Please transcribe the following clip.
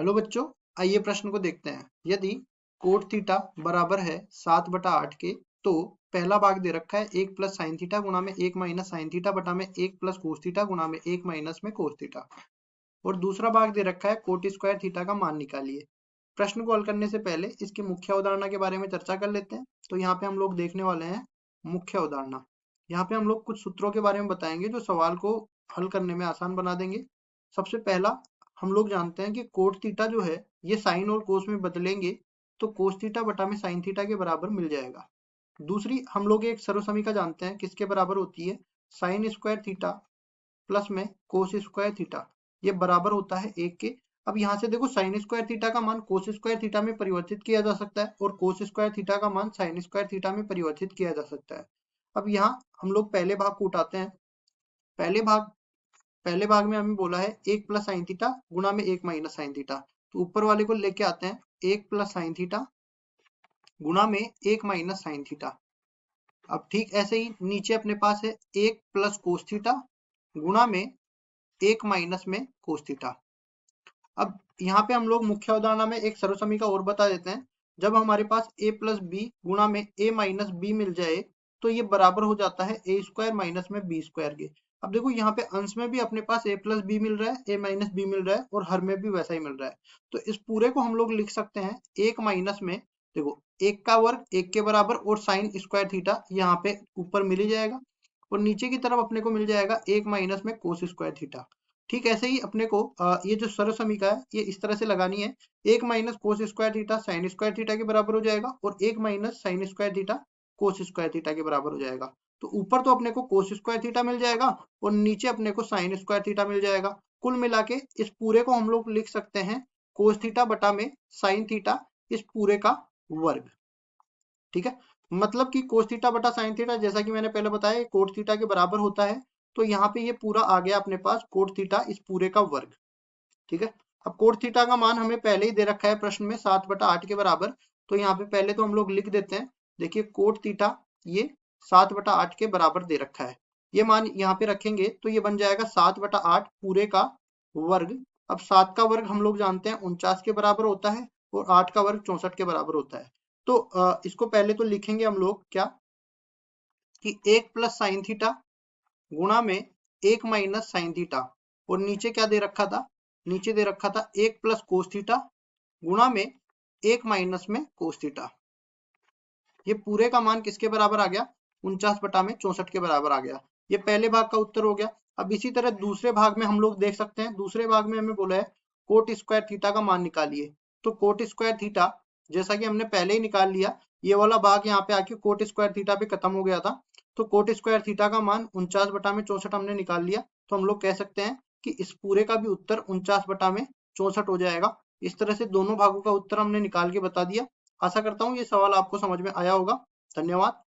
Hello बच्चों, आइए प्रश्न को देखते हैं। यदि कोट थीटा बराबर है 7/8 के, तो पहला भाग दे रखा है 1 प्लस साइन थीटा गुणा में 1 माइनस साइन थीटा बटा में 1 प्लस कोस थीटा गुणा में 1 माइनस में कोस थीटा, और दूसरा भाग दे रखा है कोट स्क्वायर थीटा का मान निकालिए। प्रश्न को हल करने से पहले इसकी मुख्य अवधारणा के बारे में चर्चा कर लेते हैं। तो यहाँ पे हम लोग देखने वाले हैं मुख्य अवधारणा। यहाँ पे हम लोग कुछ सूत्रों के बारे में बताएंगे जो सवाल को हल करने में आसान बना देंगे। सबसे पहला, हम लोग जानते हैं कि कोट थीटा जो है ये साइन और कोस में बदलेंगे तो कोस थीटा बटा में साइन थीटा के बराबर मिल जाएगा। दूसरी, हम लोग एक सर्वसमीका जानते हैं किसके बराबर होती है, साइन स्क्वायर थीटा प्लस में कोस स्क्वायर थीटा, ये बराबर होता है 1 के। अब यहाँ से देखो, साइन स्क्वायर थीटा का मान कोस स्क्वायर थीटा में परिवर्तित किया जा सकता है और कोस स्क्वायर थीटा का मान साइन स्क्वायर थीटा में परिवर्तित किया जा सकता है। अब यहाँ हम लोग पहले भाग को उठाते हैं। पहले भाग में हमें बोला है 1 प्लस साइन थीटा गुणा में 1 माइनस साइन थीटा, तो ऊपर वाले को लेके आते हैं 1 प्लस साइन थीटा गुणा में 1 माइनस साइन थीटा। अब ठीक ऐसे ही नीचे अपने पास है 1 प्लस कोस थीटा गुणा में 1 माइनस में कोस थीटा। अब यहाँ पे हम लोग मुख्य अवधारणा में एक सर्वसमीका और बता देते हैं। जब हमारे पास a प्लस बी गुणा में a माइनस बी मिल जाए तो ये बराबर हो जाता है a स्क्वायर माइनस में b स्क्वायर के। अब देखो, यहाँ पे अंश में भी अपने पास a प्लस बी मिल रहा है, a माइनस बी मिल रहा है, और हर में भी वैसा ही मिल रहा है। तो इस पूरे को हम लोग लिख सकते हैं 1 माइनस में, देखो 1 का वर्ग 1 के बराबर, और साइन स्क्वायर थीटा यहाँ पे ऊपर मिल ही जाएगा, और नीचे की तरफ अपने को मिल जाएगा 1 माइनस में कोस स्क्वायर थीटा। ठीक ऐसे ही अपने को ये जो सर्व समीका है ये इस तरह से लगानी है। 1 minus cos square theta sine square theta के बराबर हो जाएगा, और 1 minus sine square theta cos square theta के बराबर हो जाएगा। तो ऊपर तो अपने को कोस स्क्वायर थीटा मिल जाएगा और नीचे अपने को साइन स्क्वायर थीटा मिल जाएगा। कुल मिला के इस पूरे को हम लोग लिख सकते हैं कोस थीटा बटा में साइन थीटा, इस पूरे का वर्ग। ठीक है, मतलब कि कोस थीटा बटा साइन थीटा, जैसा कि मैंने पहले बताया, कोट थीटा के बराबर होता है। तो यहाँ पे ये पूरा आ गया अपने पास कोट थीटा इस पूरे का वर्ग। ठीक है, अब कोट थीटा का मान हमें पहले ही दे रखा है प्रश्न में 7/8 के बराबर। तो यहाँ पे पहले तो हम लोग लिख देते हैं। देखिए, कोट थीटा ये 7/8 के बराबर दे रखा है। ये मान यहाँ पे रखेंगे तो ये बन जाएगा 7/8 पूरे का वर्ग। अब 7 का वर्ग हम लोग जानते हैं 49 के बराबर होता है, और 8 का वर्ग 64 के बराबर होता है। तो इसको पहले तो लिखेंगे हम लोग क्या, कि 1 प्लस साइन थीटा गुणा में 1 माइनस साइन थीटा, और नीचे क्या दे रखा था, नीचे दे रखा था 1 प्लस कोस थीटा गुणा में 1 माइनस में कोस थीटा। ये पूरे का मान किसके बराबर आ गया, 49/64 के बराबर आ गया। ये पहले भाग का उत्तर हो गया। अब इसी तरह दूसरे भाग में हम लोग देख सकते हैं। दूसरे भाग में हमें बोला है कोट स्क्वायर थीटा का मान निकालिए। तो कोट स्क्वायर थीटा जैसा कि हमने पहले ही निकाल लिया, ये वाला भाग यहाँ पे आके कोट स्क्वायर थीटा पे खत्म हो गया था। तो कोट स्क्वायर थीटा का मान 49/64 हमने निकाल लिया। तो हम लोग कह सकते हैं कि इस पूरे का भी उत्तर 49/64 हो जाएगा। इस तरह से दोनों भागों का उत्तर हमने निकाल के बता दिया। आशा करता हूँ ये सवाल आपको समझ में आया होगा। धन्यवाद।